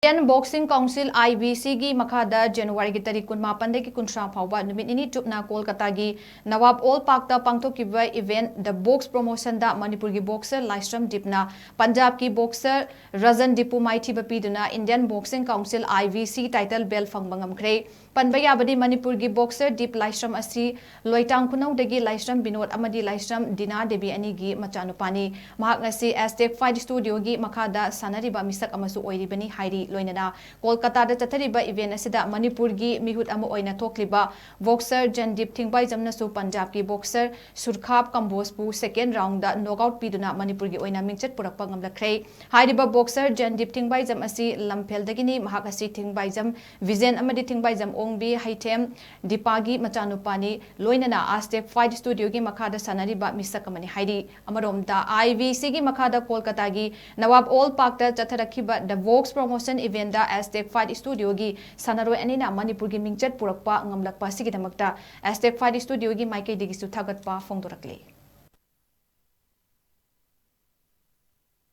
Indian Boxing Council IBC gi Makhada January gi tarik 18 ki 19 Phaoba Numit Nini Chupna Kolkata gi NAWAB All Park ta PANGTHOKHIBA event the box promotion da MANIPUR gi boxer LAISHRAM Dipna PUNJAB ki boxer RAJANDEEP MATHIBA PIDUNA Indian Boxing Council IBC title belt PHANGBA NGAMKHRE Panbaya badi Manipur gi boxer Deep LAISHRAM asi Loitang Kunau dagi LAISHRAM Binod amadi LAISHRAM Dina Devi ani gi machanupani mahak ngasi Aztec Fight Studio gi Makhada sanariba misak amasu oiribani hairi loinana Kolkata da chathariba event asida Manipur gi mihut ama oina thokliba boxer Jandeep Thingbai jamna su Punjab ki boxer Surkhap Kambospu second round da knockout piduna Manipur gi oina mingchat purakpa ngamlakhre hairiba boxer Jandeep Thingbai jam asi lampel dagini mahak asi Thingbai jam Vision amadi Thingbai jam Ongbi Haitem Dipagi Machanupani Loinana Aztec Fight Studio gi Makhada sanariba misakamani hairi amaromda IVC gi Makhada Kolkata gi NAWAB All Park ta chatharakiba the box promotion event da Aztec Fight Studio gi sanaroi anina Manipur gi mingchat purakpa ngamlakpa sigidamakta Aztec Fight Studio gi maikai digi su thagatpa phongdorakle